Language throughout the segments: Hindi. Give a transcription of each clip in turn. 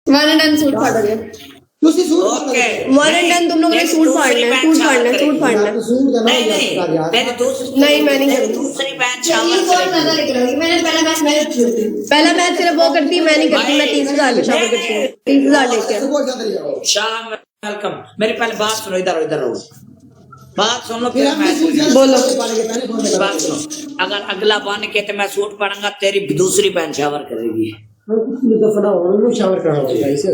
वन एंड डन सूट फाड़ गया ਤੁਸੀਂ suit okay one and done तुम लोगों ने सूट फाड़ना है सूट फाड़ना है सूट फाड़ना है सूट का नहीं नाम नहीं यार तेरी दूसरी नहीं, मैं नहीं तेरी करूँगी। दूसरी बहन शावर करेगी मैंने पहला मैच सिर्फ वो करती है मैं नहीं करती मैं 30,000 में शामिल करती हूँ 30,000 लेके आओ। सुबह जाते जाओ शाम वेलकम मेरी पहले बात सुनो इधर हो बात सुन लो फिर फिर हम मैं सूट जाते बोलो। पहले फोन में बात सुनो अगर अगला बन के तो मैं सूट पढ़ूंगा तेरी दूसरी बहन शावर करेगी तो फना उन्होंने शावर करा होगा ऐसे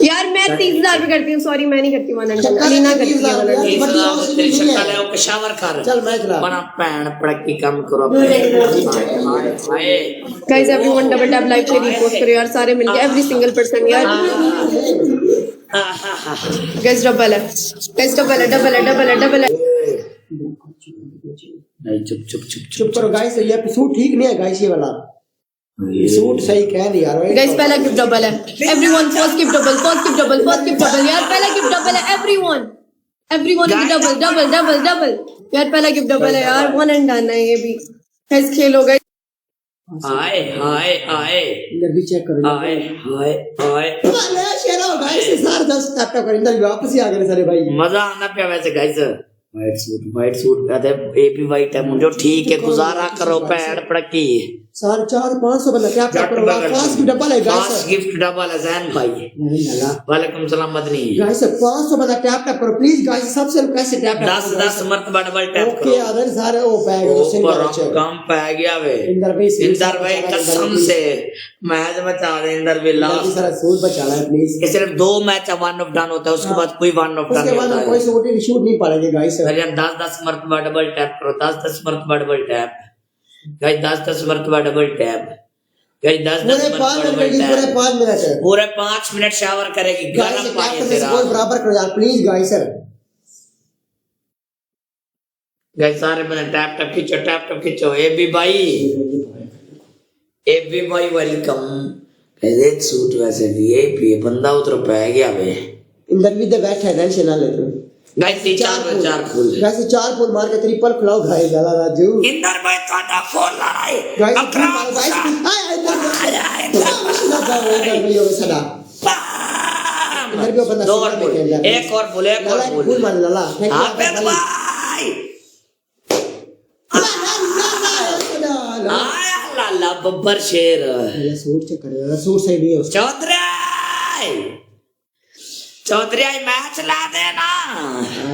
यार मैं 30,000 पे करती हूँ सॉरी मैं नहीं करती वन एंड डन अलीना करती है one and done। तेरी शक्ल है वो शावर कर चल मैं चला बना भैन पड़की काम करो hi guys everyone double tap like share repost करो यार सारे मिलके एवरी सिंगल पर्सन यार गाइस डबल है गाइस डबल है नहीं चुप चुप करो गाइस ये सूट ठीक नहीं है गाइस ये वाला सूट सही कह रही यार गाइस पहला गिफ्ट डबल है एवरीवन फर्स्ट गिफ्ट डबल यार पहला गिफ्ट डबल है एवरीवन डबल यार पहला गिफ्ट डबल है यार वन एंड डन है ये भी गाइस खेलो गाइस हाय इधर भी चेक करो हाय ले शेरा गाइस सार 10 टैप कर इधर वापस ही आ गए सारे भाई मजा आना पे वैसे गाइस वाइट सूट कहते ये भी वाइट है मुझे ठीक है गुजारा करो पैर पड़की 400-500 बंदा क्या करो फास्ट गिफ्ट डबल है गाइस गिफ्ट डबल है जैन भाई नहीं लगा वालेकुम सलाम मदनी गाइस 500 बंदा टैप करो प्लीज गाइस सबसे कैसे टैप 10 मरतबा डबल टैप ओके करो अदर सारे ओ बैग ऊपर कम पै गया वे इंदर भाई कसम से मैच बचा दे इंदर भी लास्ट सारा सूट बचा ला प्लीज कि सिर्फ 2 मैच वन ऑफ डन होता है उसके बाद कोई वन ऑफ डन उसके नहीं बाद होता कोई शूट नहीं पड़ेगा गाइस है 10 मरतबा डबल टैप करो 10 मरतबा डबल टैप गाइस 10 मरतबा डबल टैप गाइस 10 पूरे 5 मिनट है पूरे 5 मिनट शावर करेगी गर्म पानी से स्कोर बराबर करो यार प्लीज गाइस गाइस सारे मैंने टैप खींचो ए बी भाई वेलकम गाइस एक सूट वैसे वीआईपी है बंदा उधर पै गया वे इंदर भी तो बैठा है टेंशन ना ले तू गाइस 4 फूल वैसे 4 फूल मार के ट्रिपल खिलाओ भाई गाला राजू इंदर भाई काटा फोन लड़ाई गाइस अकराम गाइस सदा बम! इंदर भी बंदा दो और फूल एक और फूल मार लाला हाफिज भाई आया लाला बब्बर शेर ये सूट चेक कर सूट सही नहीं है उसका चौधरी मैच ला देना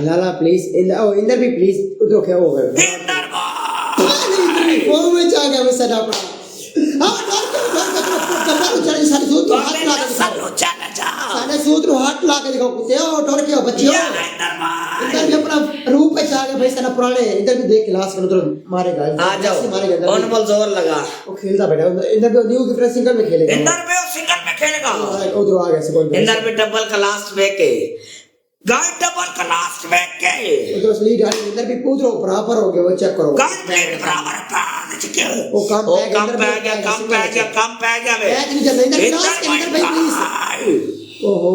लाला प्लीज इंदर भी प्लीज उधर क्या हो गया इंदर भाई वो में जा गया मैं सदा पड़ा हां डर चल सारे सूट तो हाथ ला के चलो चल जा सारे सूट रो हाथ ला के दिखाओ कुत्ते हो डर के बच्चे हो इंदर भाई इधर भी अपना रूप पे आ गया भाई सारा पुराने इधर भी देख क्लास में उधर मारेगा आ जाओ मारेगा अनमोल जोर लगा वो खेलता बैठा इधर भी न्यू की सिंगल में खेलेगा इंदर भी सिंगल में खेलेगा उधर आ गया से इंदर भी डबल का लास्ट में के गाय डबल का लास्ट में के उधर से लीड इधर भी कूद रहो बराबर हो गया वो चेक करो गाय प्लेट बराबर पास के वो कम पे गया वे मैच नहीं चल रहा इधर भाई प्लीज ओहो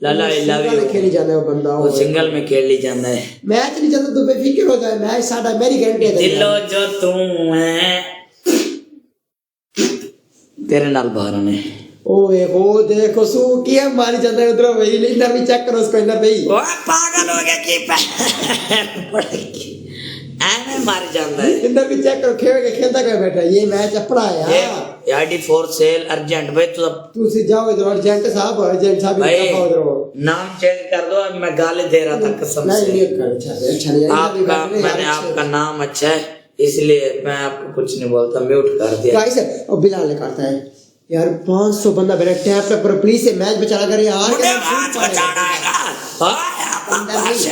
लाला आई लव यू खेली जाना है वो बंदा वो सिंगल में खेल ली जाना है मैच नहीं चलता तो बेफिक्र हो जाए मैच साडा मेरी गारंटी है दिलो जो तू है तेरे नाल बाहर ने ओए वो देखो सू किया मारी जाता है उधर भाई इंदर भी चेक करो उसको इंदर भाई वो पागल हो गया की पड़ेगी ऐने मार जाता है इंदर भी चेक करो खेलता क्या बैठा ये मैच अपना है ये आईडी फॉर सेल अर्जेंट भाई तू से जाओ इधर अर्जेंट साहब भाई उधर नाम चेंज कर दो अब मैं गाली दे रहा था कसम से अच्छा नहीं आपका मैंने आपका नाम अच्छा है इसलिए मैं आपको कुछ नहीं बोलता म्यूट कर दिया गाइस और बिलाल करता है यार 500 बंदा बैठा टैप पे पर प्लीज से मैच बचा कर यार मुझे मैच बचाना है गाइस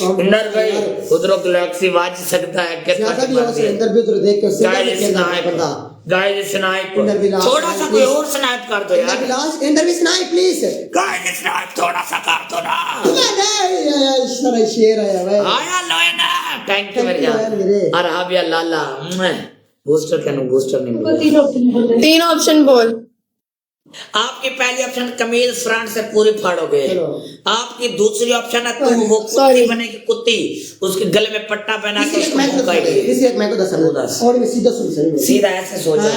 इंदर भाई उधर गैलेक्सी वाज सकता है कितना भी हो से इंदर भी उधर देख के उससे खेलना है बंदा गाइस स्नाइप थोड़ा सा कोई और स्नाइप कर दो यार इंदर भी स्नाइप प्लीज गाइस स्नाइप थोड़ा सा कर दो ना इस तरह शेर है भाई आया लो ना थैंक यू मेरे यार और हाबिया लाला बूस्टर क्या नो बूस्टर नहीं तीन ऑप्शन बोल आपकी पहली ऑप्शन कमीज फ्रंट से पूरी फाड़ोगे। चलो। आपकी दूसरी ऑप्शन है तुम वो कुत्ती बनेगी, कुत्ती उसके गले में पट्टा पहना के उसको भौंकाएगी। इसी एक मैं को दस और मैं सीधा सुन सही सीधा ऐसे सो जाओ,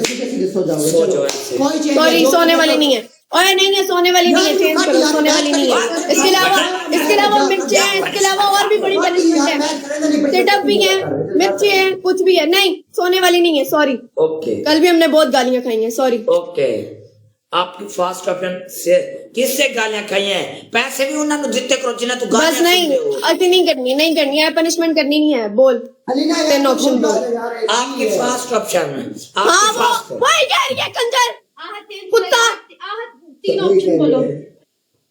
सीधे सो जाओगे। सो चलो। जाओ ऐसे। कोई चेंज सॉरी सोने वाली नहीं है, और नहीं है सोने वाली नहीं है, चेंज करो, सोने वाली नहीं है। इसके अलावा मिर्ची है, इसके अलावा और भी बड़ी पनिशमेंट है, सेटअप भी है, मिर्ची है, कुछ भी है, नहीं सोने वाली नहीं है, सॉरी। ओके कल भी हमने बहुत गालियां खाई हैं, सॉरी। ओके। आपकी फर्स्ट ऑप्शन से किससे गालियां खाई हैं? पैसे भी उन्होंने जितने करो जिन्हें तू बस नहीं, अति नहीं करनी है, पनिशमेंट करनी नहीं है, बोल। अलीना Then option दो। आपकी फर्स्ट ऑप्शन, हाँ आपकी वो वही कह रही है कंजर कुत्ता। तीन ऑप्शन बोलो,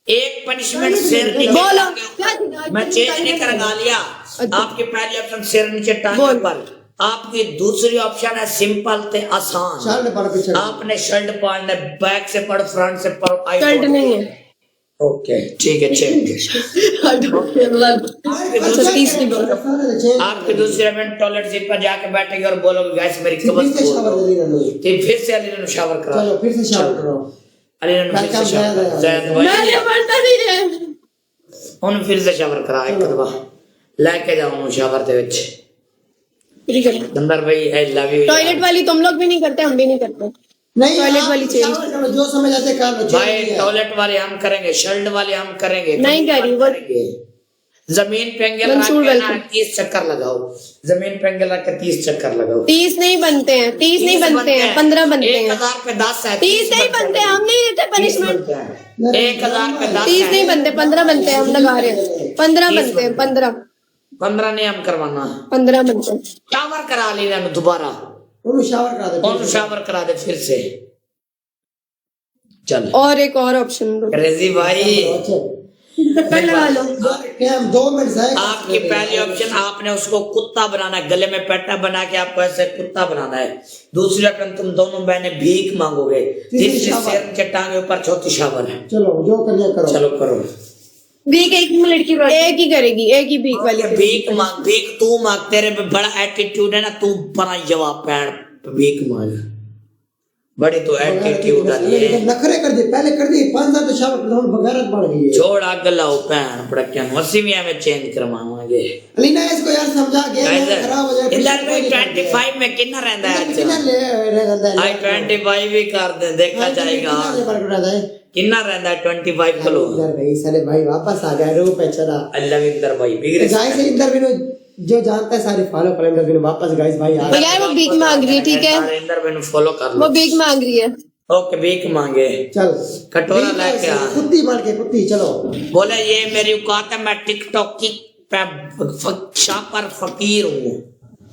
एक पनिशमेंट सिर नीचे बोलो। टांगे। मैं चेंज नहीं कर गालियां। आपकी पहली ऑप्शन सिर नीचे टांगे बोल। पर, आपकी दूसरी ऑप्शन है सिंपल ते आसान। शर्ट पढ़ पीछे आपने शर्ट पहनना, बैक से पढ़ फ्रंट से पढ़। शर्ट नहीं है। ओके ठीक है चेंज। अच्छा 30 नहीं बोलो। आपकी दूसरी ऑप्शन टॉयलेट सीट पर जाके बैठेगी और बोलोगे गैस मेरी कमर फिर से शावर दे देना लो। फिर से अली ने शावर करा। चलो फिर से शावर करो। अली ने फिर से शावर जैद भाई मैंने पढ़ता नहीं है। उन फिर से शावर करा एक दफा लेके जाओ शावर दे विच। अंदर भाई आई लव यू। टॉयलेट वाली तुम लोग भी नहीं करते, हम भी नहीं करते। नहीं टॉयलेट वाली चेंज शावर करो, जो समझ आते कर लो। भाई टॉयलेट वाले हम करेंगे, शर्ट वाले हम करेंगे। नहीं करी वो। जमीन पे एंगल रख मंसूर के ना वेलकम। 30 चक्कर लगाओ। जमीन पे एंगल रख के 30 चक्कर लगाओ। 30 नहीं बनते हैं, 30 नहीं बनते हैं, 15 बनते हैं। 1000 पे 10 है। 30 नहीं बनते, हम नहीं देते पनिशमेंट। 1000 पे 10 30 नहीं बनते, 15 बनते हैं, हम लगा रहे हैं। 15 बनते हैं, 15 नहीं हम करवाना। 15 बनते हैं। शावर करा लेना दोबारा, उन्हें शावर करा दे। और शावर करा दे फिर से। चल और एक और ऑप्शन दो, रेजी भाई। लगा लो। 2 मिनट जाए। आपकी पहली ऑप्शन आपने उसको कुत्ता बनाना है, गले में पैटा बना के आपको ऐसे कुत्ता बनाना है। दूसरी ऑप्शन तुम दोनों बहनें भीख मांगोगे। तीसरी सिर के टांगे ऊपर, चौथी शावर है। चलो जो करना करो। चलो करो। भीख एक लड़की एक ही करेगी, एक ही भीख वाली करेगी। भीख मांग, भीख तू मांग, तेरे पे बड़ा एटीट्यूड है ना, तू बड़ा जवाब पैर भीख मांग। बड़ी तो एटीट्यूड वाली है। नखरे कर दे, पहले कर दी 5000 तो शावर करो, बगारत बढ़ गई है। छोड़ आग लाओ पैन पड़कियां 80 में चेंज करवावांगे। अलीना इसको यार समझा के खराब हो जाए। इधर में 25 में कितना रहता है कितना ले रहता है? आई 25 भी कर दे, देखा जाएगा कितना रहता है 25 किलो। इधर भाई साले भाई वापस आ गए, रो पे चला। अल्लाह इंदर भाई बिगड़ गाइस इंदर भी जो जानता है सारे फॉलो कर इंदर भी वापस गाइस भाई आ तो यार वो भीख मांग रही है, ठीक है, इंदर मैंने फॉलो कर वो लो। भीख मांग रही है। ओके भीख मांगे। चल कटोरा लेके आ। कुत्ती बन के कुत्ती। चलो बोले ये मेरी औकात है, मैं टिकटॉक की शापर फकीर हूँ।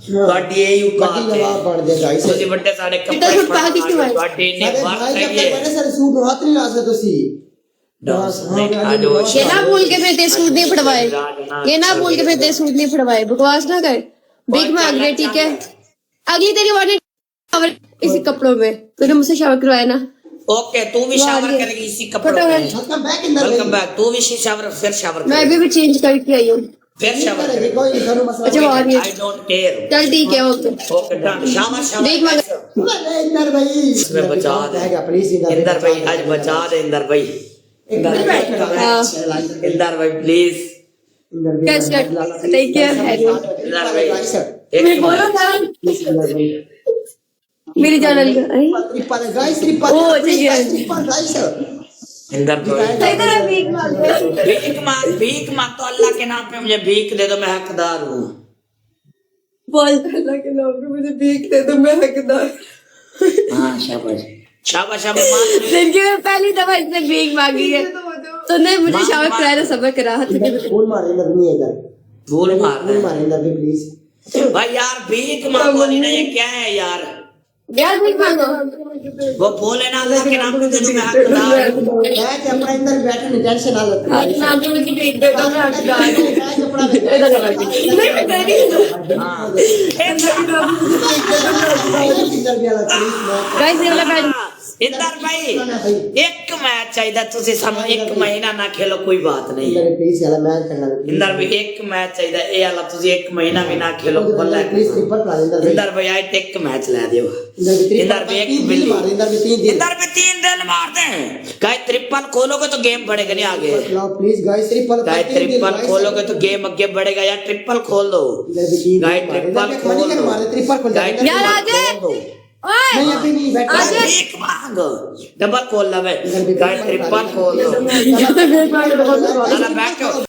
ਤੁਹਾਡੀ ਇਹ ਔਕਾਤ ਹੈ। जवाब बढ़ दे गाइस। ਤੁਸੀਂ ਵੱਡੇ ਸਾਡੇ इतना ਕੱਪੜੇ झूठ कहा किसने मारा? ਤੁਹਾਡੀ ਨੇ अरे ਵਰਤ भाई जब है तक बड़े सारे सूट हाथ नहीं ला सकते तुसी। डांस नहीं आज वो ये ना भूल के फिर तेरे सूट नहीं फड़वाए, ये ना भूल के फिर तेरे सूट नहीं फड़वाए, बकवास ना कर। भीख मांग रही है, ठीक है। अगली तेरी वार्निंग इसी कपड़ों में तूने मुझसे शावर करवाया ना। ओके तू भी शावर करेगी इसी कपड़ों फटो है। में। Welcome back Inder welcome back. तू भी शावर फिर शावर मैं करेगी, अभी भी चेंज करके आई हूँ। फिर शावर करेगी करेगी। कोई करो मसला अच्छा और ये आई डोंट केयर। चल ठीक है, ओके। Okay done. शावर भीख मांग। शावर नहीं इंदर भाई इसमें बचा दे प्लीज इंदर भाई, आज बचा दे इंदर भाई। इंदर भाई प्लीज। कैसे टेक केयर है इंदर भाई मैं एक बोलो ना मेरी जान गाइस ओ, चाहिए। गाइस इंदर भाई इधर भीख मांग भीख मांग तो अल्लाह के नाम पे मुझे भीख दे दो, मैं हकदार हूँ। बोल अल्लाह के नाम पे मुझे भीख दे दो, मैं हकदार। हाँ शाबाश शाबाश शाबाश। जिंदगी में पहली दफा इसने भीख मांगी है, तूने मुझे शावर कराया तो सबर करा तुझे। फूल मारे इंदर नहीं है इधर। भूल मार फूल मारे इंदर भी प्लीज। भाई यार भीख मांगो नहीं ना, ये क्या है यार? यार भीख मांगो। वो बोले ना अल्लाह के नाम पे दे दो, मैं हकदार हूँ। बैठ अपना इंदर बैठे नहीं, टेंशन ना लो। ना तो मुझे भीख दे दो, मैं हकदार हूँ। बैठ अपना इधर लगा के। नहीं मैं कर रही हूँ। हाँ इंदर भी आला प्लीज मैं गाइस ये वाला बैठ इंदर भाई एक मैच चाहिए तुझे सानू एक महीना ना खेलो कोई बात नहीं इंदर प्लीज याला मैच करना इंदर भाई एक मैच चाहिए ए वाला तुझे एक महीना भी ना खेलो बल्ला प्लीज ट्रिपल प्लान इंदर भाई आज एक मैच ला दियो इंदर भाई एक बिल मार इंदर भी 3 दिन इंदर पे 3 दिल मार दे गाय ट्रिपल खोलोगे तो गेम बढ़ेगा नहीं आगे please guys triple guy triple खोलोगे तो गेम आगे बढ़ेगा यार ट्रिपल खोल दो गाय ट्रिपल खोल दो ट्रिपल खोल गाय यार आगे ओए नहीं अभी नहीं बैठ आगे एक मांग डबल खोल लवे गाय ट्रिपल खोल दो चला ना बैठो